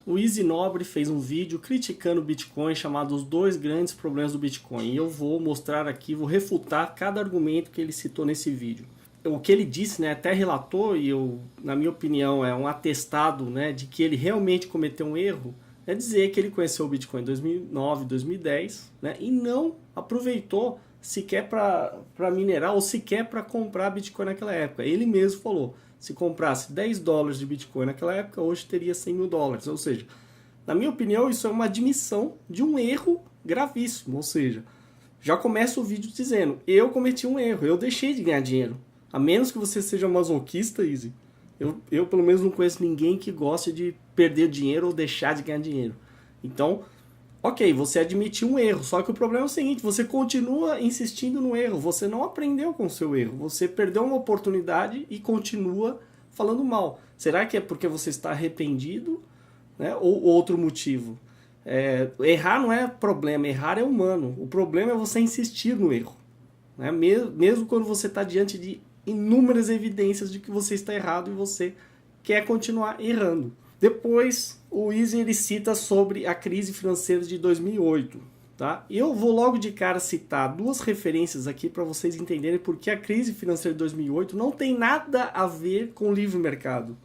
O Easy Nobre fez um vídeo criticando o Bitcoin chamado Os Dois Grandes Problemas do Bitcoin. E eu vou mostrar aqui, vou refutar cada argumento que ele citou nesse vídeo. O que ele disse, né, até relatou, e na minha opinião é um atestado, né, de que ele realmente cometeu um erro, é dizer que ele conheceu o Bitcoin em 2009, 2010, né, e não aproveitou sequer para minerar ou sequer para comprar Bitcoin naquela época. Ele mesmo falou, se comprasse 10 dólares de Bitcoin naquela época, hoje teria 100 mil dólares. Ou seja, na minha opinião, isso é uma admissão de um erro gravíssimo. Ou seja, já começa o vídeo dizendo, eu cometi um erro, eu deixei de ganhar dinheiro. A menos que você seja masoquista, Easy. Eu pelo menos não conheço ninguém que goste de perder dinheiro ou deixar de ganhar dinheiro. Então, ok, você admitiu um erro, só que o problema é o seguinte, você continua insistindo no erro, você não aprendeu com o seu erro, você perdeu uma oportunidade e continua falando mal. Será que é porque você está arrependido, né? Ou outro motivo? Errar não é problema, errar é humano. O problema é você insistir no erro, né? Mesmo quando você está diante de inúmeras evidências de que você está errado e você quer continuar errando. Depois, o Easy ele cita sobre a crise financeira de 2008. Tá? Eu vou logo de cara citar duas referências aqui para vocês entenderem porque a crise financeira de 2008 não tem nada a ver com o livre mercado.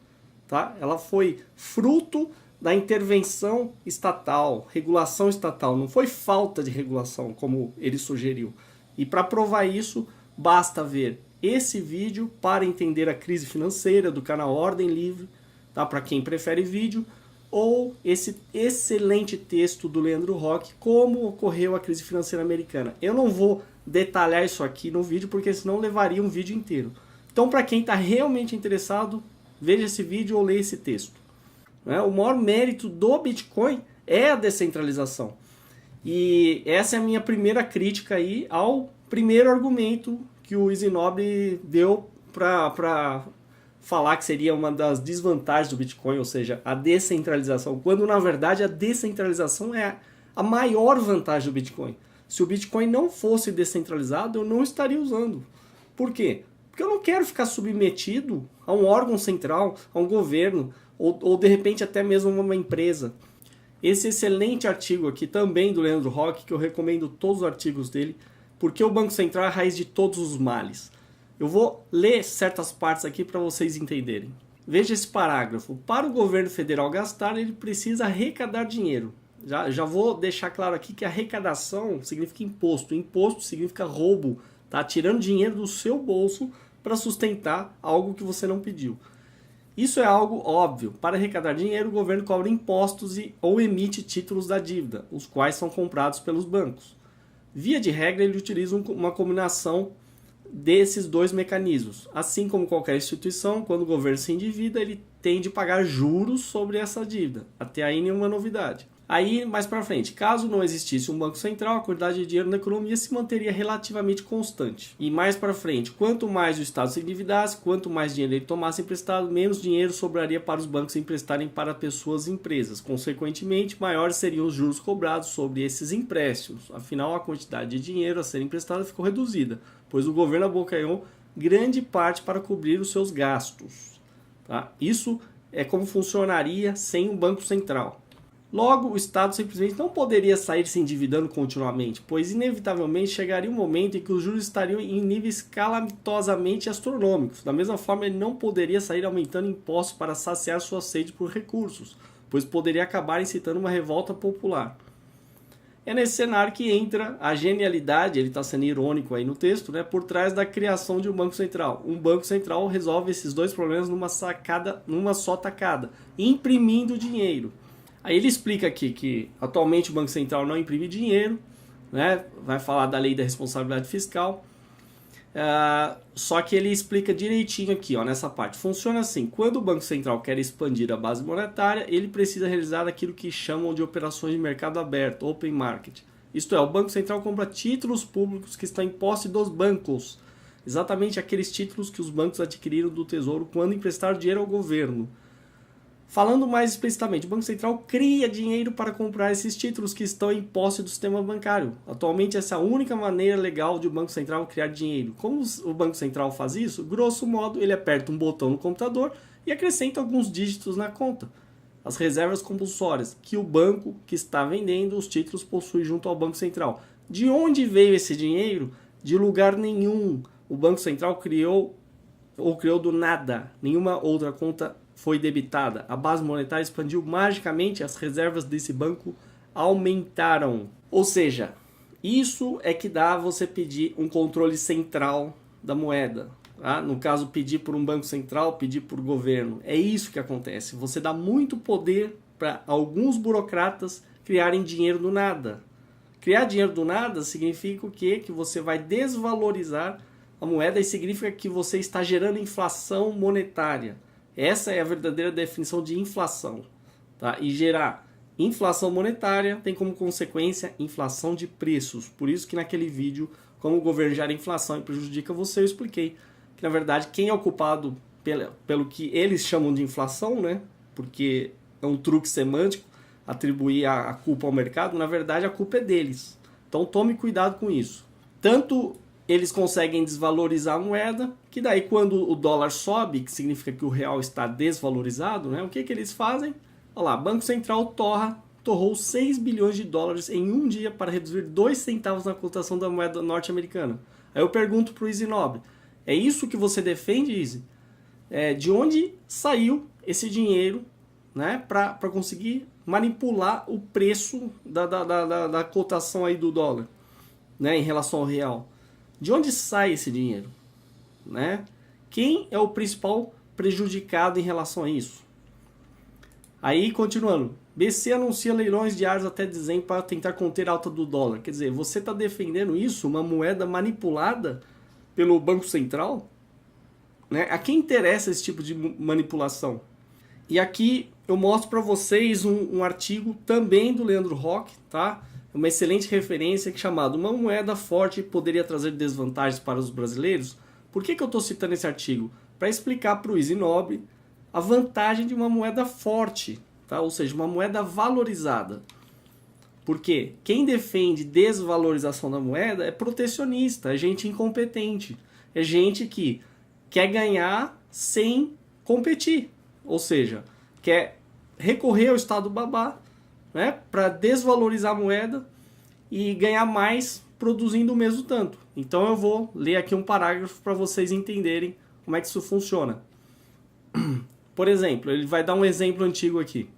Tá? Ela foi fruto da intervenção estatal, regulação estatal. Não foi falta de regulação, como ele sugeriu. E para provar isso, basta ver esse vídeo para entender a crise financeira do canal Ordem Livre, tá? Para quem prefere vídeo, ou esse excelente texto do Leandro Roque, como ocorreu a crise financeira americana. Eu não vou detalhar isso aqui no vídeo, porque senão levaria um vídeo inteiro. Então, para quem está realmente interessado, veja esse vídeo ou leia esse texto. O maior mérito do Bitcoin é a descentralização. E essa é a minha primeira crítica aí ao primeiro argumento que o Easy Nobre deu para falar que seria uma das desvantagens do Bitcoin, ou seja, a descentralização, quando na verdade a descentralização é a maior vantagem do Bitcoin. Se o Bitcoin não fosse descentralizado, eu não estaria usando. Por quê? Porque eu não quero ficar submetido a um órgão central, a um governo, ou de repente até mesmo uma empresa. Esse excelente artigo aqui também do Leandro Roque, que eu recomendo todos os artigos dele, porque o Banco Central é a raiz de todos os males. Eu vou ler certas partes aqui para vocês entenderem. Veja esse parágrafo. Para o governo federal gastar, ele precisa arrecadar dinheiro. Já vou deixar claro aqui que arrecadação significa imposto. Imposto significa roubo. Tá tirando dinheiro do seu bolso para sustentar algo que você não pediu. Isso é algo óbvio. Para arrecadar dinheiro, o governo cobra impostos ou emite títulos da dívida, os quais são comprados pelos bancos. Via de regra, ele utiliza uma combinação desses dois mecanismos. Assim como qualquer instituição, quando o governo se endivida, ele tem de pagar juros sobre essa dívida. Até aí nenhuma novidade. Aí, mais para frente, caso não existisse um banco central, a quantidade de dinheiro na economia se manteria relativamente constante. E mais para frente, quanto mais o Estado se endividasse, quanto mais dinheiro ele tomasse emprestado, menos dinheiro sobraria para os bancos emprestarem para pessoas e empresas. Consequentemente, maiores seriam os juros cobrados sobre esses empréstimos. Afinal, a quantidade de dinheiro a ser emprestada ficou reduzida, pois o governo abocanhou grande parte para cobrir os seus gastos. Tá? Isso é como funcionaria sem um banco central. Logo, o Estado simplesmente não poderia sair se endividando continuamente, pois inevitavelmente chegaria um momento em que os juros estariam em níveis calamitosamente astronômicos. Da mesma forma, ele não poderia sair aumentando impostos para saciar sua sede por recursos, pois poderia acabar incitando uma revolta popular. É nesse cenário que entra a genialidade, ele está sendo irônico aí no texto, né, por trás da criação de um banco central. Um banco central resolve esses dois problemas numa só tacada, imprimindo dinheiro. Aí ele explica aqui que atualmente o Banco Central não imprime dinheiro, né? Vai falar da lei da responsabilidade fiscal, só que ele explica direitinho aqui, ó, nessa parte. Funciona assim, quando o Banco Central quer expandir a base monetária, ele precisa realizar aquilo que chamam de operações de mercado aberto, open market. Isto é, o Banco Central compra títulos públicos que estão em posse dos bancos, exatamente aqueles títulos que os bancos adquiriram do Tesouro quando emprestaram dinheiro ao governo. Falando mais explicitamente, o Banco Central cria dinheiro para comprar esses títulos que estão em posse do sistema bancário. Atualmente, essa é a única maneira legal de o Banco Central criar dinheiro. Como o Banco Central faz isso? Grosso modo, ele aperta um botão no computador e acrescenta alguns dígitos na conta. as reservas compulsórias que o banco que está vendendo os títulos possui junto ao Banco Central. De onde veio esse dinheiro? De lugar nenhum. O Banco Central criou do nada. Nenhuma outra conta foi debitada. A base monetária expandiu magicamente, as reservas desse banco aumentaram. Ou seja, isso é que dá você pedir um controle central da moeda. Tá? No caso, pedir por um banco central, pedir por governo. É isso que acontece. Você dá muito poder para alguns burocratas criarem dinheiro do nada. Criar dinheiro do nada significa o quê? Que você vai desvalorizar a moeda e significa que você está gerando inflação monetária. Essa é a verdadeira definição de inflação. Tá? E gerar inflação monetária tem como consequência inflação de preços. Por isso que naquele vídeo, como o governo gera inflação e prejudica você, eu expliquei que na verdade quem é o culpado pelo que eles chamam de inflação, né? Porque é um truque semântico atribuir a culpa ao mercado, na verdade a culpa é deles. Então tome cuidado com isso. Tanto eles conseguem desvalorizar a moeda, que daí quando o dólar sobe, que significa que o real está desvalorizado, né? O que eles fazem? Olha lá, Banco Central torrou 6 bilhões de dólares em um dia para reduzir 2 centavos na cotação da moeda norte-americana. Aí eu pergunto para o Easy Nobre, é isso que você defende, Easy? De onde saiu esse dinheiro, né, para conseguir manipular o preço da cotação aí do dólar, né, em relação ao real? De onde sai esse dinheiro? Né? Quem é o principal prejudicado em relação a isso? Aí, continuando, BC anuncia leilões diários até dezembro para tentar conter a alta do dólar. Quer dizer, você está defendendo isso, uma moeda manipulada pelo Banco Central? Né? A quem interessa esse tipo de manipulação? E aqui eu mostro para vocês um artigo também do Leandro Roque, tá? Uma excelente referência chamado Uma moeda forte poderia trazer desvantagens para os brasileiros. Por que eu estou citando esse artigo? Para explicar para o Easy Nobre a vantagem de uma moeda forte, tá? Ou seja, uma moeda valorizada. Porque quem defende desvalorização da moeda é protecionista, é gente incompetente, é gente que quer ganhar sem competir, ou seja, quer recorrer ao Estado babá, né, para desvalorizar a moeda e ganhar mais produzindo o mesmo tanto. Então eu vou ler aqui um parágrafo para vocês entenderem como é que isso funciona. Por exemplo, ele vai dar um exemplo antigo aqui.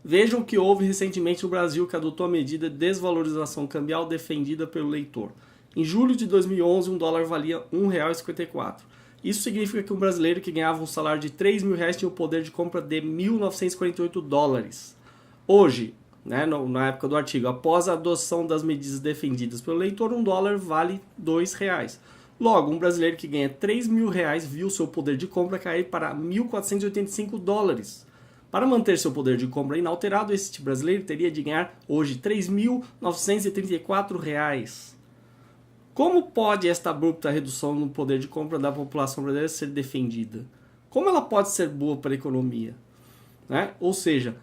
Vejam o que houve recentemente no Brasil que adotou a medida de desvalorização cambial defendida pelo leitor. Em julho de 2011, um dólar valia R$ 1,54. Isso significa que um brasileiro que ganhava um salário de R$ 3.000 tinha o poder de compra de 1.948 dólares. Hoje, né, na época do artigo, após a adoção das medidas defendidas pelo leitor, um dólar vale R$ 2,00. Logo, um brasileiro que ganha R$ 3.000 viu seu poder de compra cair para 1.485 dólares. Para manter seu poder de compra inalterado, este brasileiro teria de ganhar hoje R$ 3.934. Como pode esta abrupta redução no poder de compra da população brasileira ser defendida? Como ela pode ser boa para a economia? Né? Ou seja,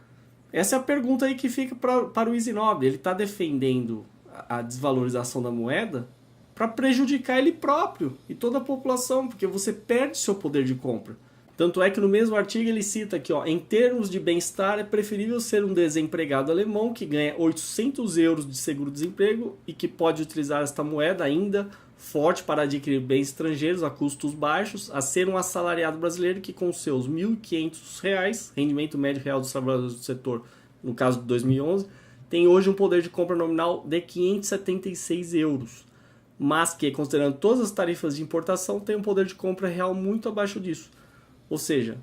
essa é a pergunta aí que fica para o Easy Nobre. Ele está defendendo a desvalorização da moeda para prejudicar ele próprio e toda a população, porque você perde seu poder de compra. Tanto é que no mesmo artigo ele cita aqui, ó, em termos de bem-estar, é preferível ser um desempregado alemão que ganha 800 euros de seguro-desemprego e que pode utilizar esta moeda ainda forte para adquirir bens estrangeiros a custos baixos, a ser um assalariado brasileiro que com seus R$ 1.500, rendimento médio real dos trabalhadores do setor, no caso de 2011, tem hoje um poder de compra nominal de 576 euros, mas que, considerando todas as tarifas de importação, tem um poder de compra real muito abaixo disso. Ou seja,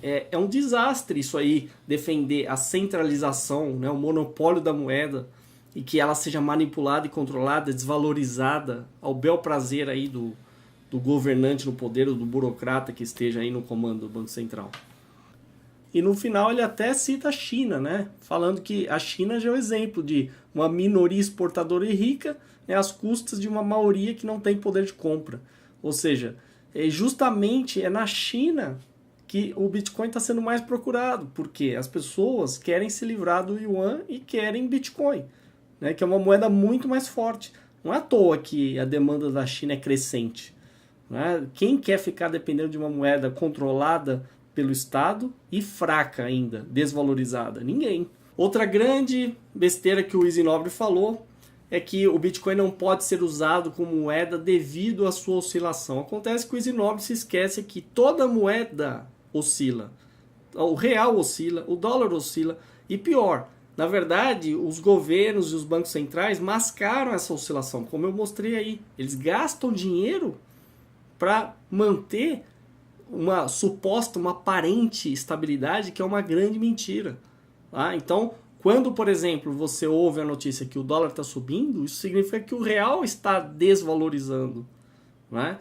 é um desastre isso aí, defender a centralização, né, o monopólio da moeda e que ela seja manipulada e controlada, desvalorizada ao bel prazer aí do governante no poder ou do burocrata que esteja aí no comando do Banco Central. E no final ele até cita a China, né, falando que a China já é o exemplo de uma minoria exportadora e rica, né, às custas de uma maioria que não tem poder de compra. Ou seja, justamente é na China que o Bitcoin está sendo mais procurado, porque as pessoas querem se livrar do Yuan e querem Bitcoin, né, que é uma moeda muito mais forte. Não é à toa que a demanda da China é crescente. Né? Quem quer ficar dependendo de uma moeda controlada pelo Estado e fraca ainda, desvalorizada? Ninguém. Outra grande besteira que o Easy Nobre falou é que o Bitcoin não pode ser usado como moeda devido à sua oscilação. Acontece que o Easy Nobre se esquece que toda moeda oscila. O real oscila, o dólar oscila e pior, na verdade, os governos e os bancos centrais mascaram essa oscilação, como eu mostrei aí. Eles gastam dinheiro para manter uma suposta, uma aparente estabilidade que é uma grande mentira. Tá? Então, quando, por exemplo, você ouve a notícia que o dólar está subindo, isso significa que o real está desvalorizando. Né?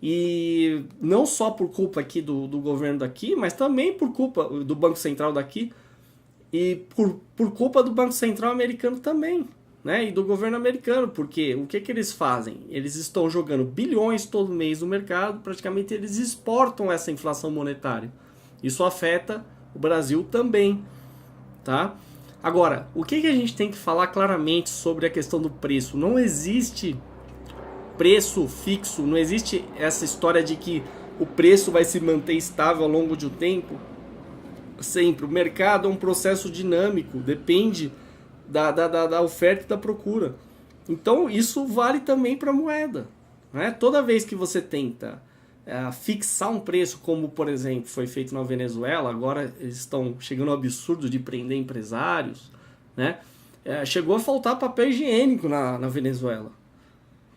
E não só por culpa aqui do governo daqui, mas também por culpa do Banco Central daqui e por culpa do Banco Central americano também, né? E do governo americano, porque o que eles fazem? Eles estão jogando bilhões todo mês no mercado, praticamente eles exportam essa inflação monetária. Isso afeta o Brasil também, tá? Agora, o que a gente tem que falar claramente sobre a questão do preço? Não existe preço fixo, não existe essa história de que o preço vai se manter estável ao longo de um tempo. Sempre. O mercado é um processo dinâmico, depende da oferta e da procura. Então, isso vale também para a moeda. Né? Toda vez que você tenta fixar um preço, como, por exemplo, foi feito na Venezuela, agora eles estão chegando ao absurdo de prender empresários, né? Chegou a faltar papel higiênico na Venezuela.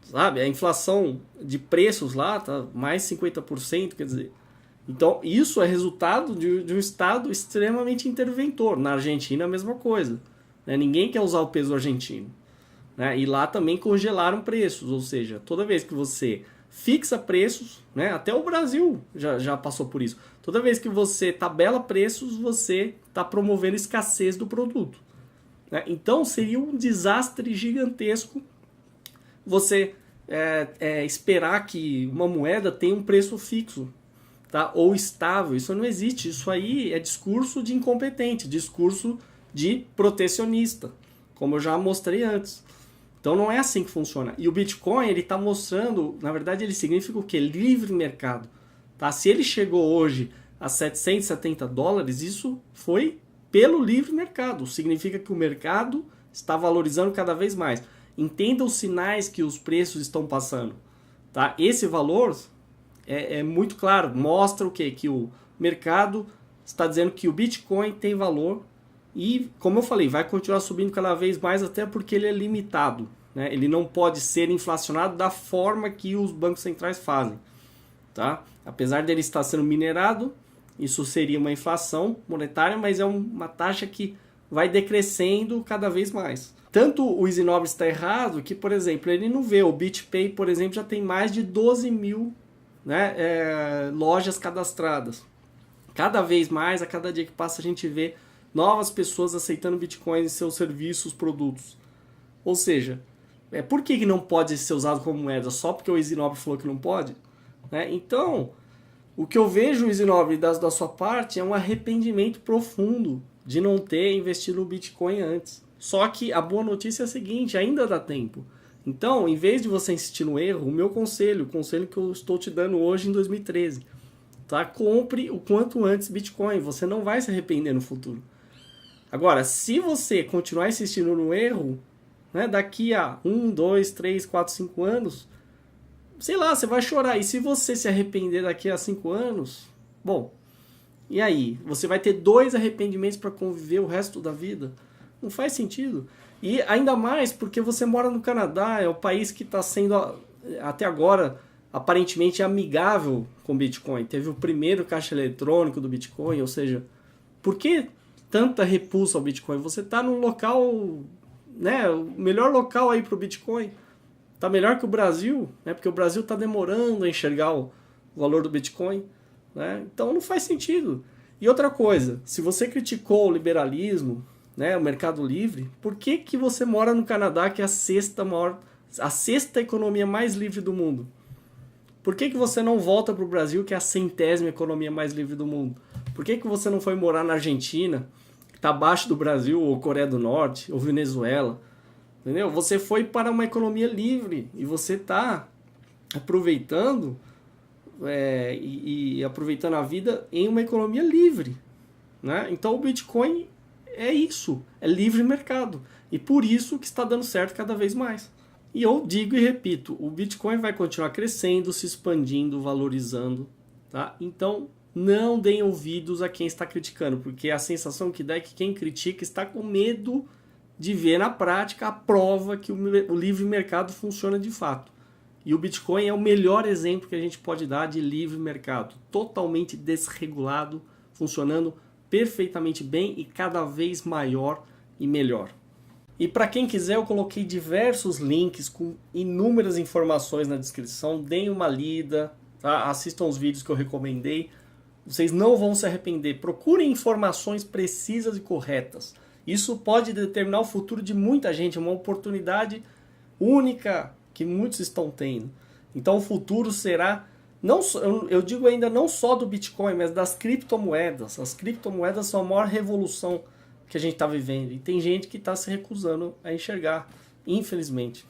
Sabe? A inflação de preços lá está mais 50%, quer dizer... Então, isso é resultado de um Estado extremamente interventor. Na Argentina, a mesma coisa. Né? Ninguém quer usar o peso argentino. Né? E lá também congelaram preços. Ou seja, toda vez que você fixa preços, né? Até o Brasil já passou por isso. Toda vez que você tabela preços, você está promovendo escassez do produto. Né? Então, seria um desastre gigantesco você esperar que uma moeda tenha um preço fixo. Tá? Ou estável, isso não existe. Isso aí é discurso de incompetente, discurso de protecionista, como eu já mostrei antes. Então não é assim que funciona. E o Bitcoin, ele está mostrando, na verdade ele significa o quê? Livre mercado. Tá? Se ele chegou hoje a $770, isso foi pelo livre mercado. Significa que o mercado está valorizando cada vez mais. Entenda os sinais que os preços estão passando. Tá? Esse valor... É muito claro, mostra o quê? Que o mercado está dizendo que o Bitcoin tem valor e, como eu falei, vai continuar subindo cada vez mais, até porque ele é limitado. Né? Ele não pode ser inflacionado da forma que os bancos centrais fazem. Tá? Apesar dele estar sendo minerado, isso seria uma inflação monetária, mas é uma taxa que vai decrescendo cada vez mais. Tanto o Easy Nobre está errado que, por exemplo, ele não vê. O BitPay, por exemplo, já tem mais de 12 mil lojas cadastradas. Cada vez mais, a cada dia que passa, a gente vê novas pessoas aceitando Bitcoin em seus serviços, produtos. Ou seja, por que não pode ser usado como moeda? Só porque o Easy Nobre falou que não pode? Né? Então, o que eu vejo, Easy Nobre, da sua parte, é um arrependimento profundo de não ter investido no Bitcoin antes. Só que a boa notícia é a seguinte, ainda dá tempo. Então, em vez de você insistir no erro, o meu conselho, o conselho que eu estou te dando hoje em 2013, tá? Compre o quanto antes Bitcoin, você não vai se arrepender no futuro. Agora, se você continuar insistindo no erro, né, daqui a 1, 2, 3, 4, 5 anos, sei lá, você vai chorar. E se você se arrepender daqui a 5 anos, bom, e aí? Você vai ter 2 arrependimentos para conviver o resto da vida? Não faz sentido. E ainda mais porque você mora no Canadá, é o país que está sendo, até agora, aparentemente amigável com o Bitcoin. Teve o primeiro caixa eletrônico do Bitcoin, ou seja, por que tanta repulsa ao Bitcoin? Você está num local, né, o melhor local aí para o Bitcoin. Está melhor que o Brasil, né, porque o Brasil está demorando a enxergar o valor do Bitcoin. Né? Então não faz sentido. E outra coisa, se você criticou o liberalismo, né, o mercado livre, por que você mora no Canadá, que é a sexta economia mais livre do mundo? Por que você não volta para o Brasil, que é a 100ª economia mais livre do mundo? Por que você não foi morar na Argentina, que está abaixo do Brasil, ou Coreia do Norte, ou Venezuela? Entendeu? Você foi para uma economia livre e você está aproveitando e aproveitando a vida em uma economia livre, né? Então o Bitcoin é isso, é livre mercado. E por isso que está dando certo cada vez mais. E eu digo e repito, o Bitcoin vai continuar crescendo, se expandindo, valorizando. Tá? Então não deem ouvidos a quem está criticando, porque a sensação que dá é que quem critica está com medo de ver na prática a prova que o livre mercado funciona de fato. E o Bitcoin é o melhor exemplo que a gente pode dar de livre mercado, totalmente desregulado, funcionando perfeitamente bem e cada vez maior e melhor. E para quem quiser, eu coloquei diversos links com inúmeras informações na descrição, deem uma lida, tá? Assistam os vídeos que eu recomendei, vocês não vão se arrepender. Procurem informações precisas e corretas. Isso pode determinar o futuro de muita gente, uma oportunidade única que muitos estão tendo. Então o futuro será, não só, eu digo ainda não só do Bitcoin, mas das criptomoedas. As criptomoedas são a maior revolução que a gente está vivendo. E tem gente que está se recusando a enxergar, infelizmente.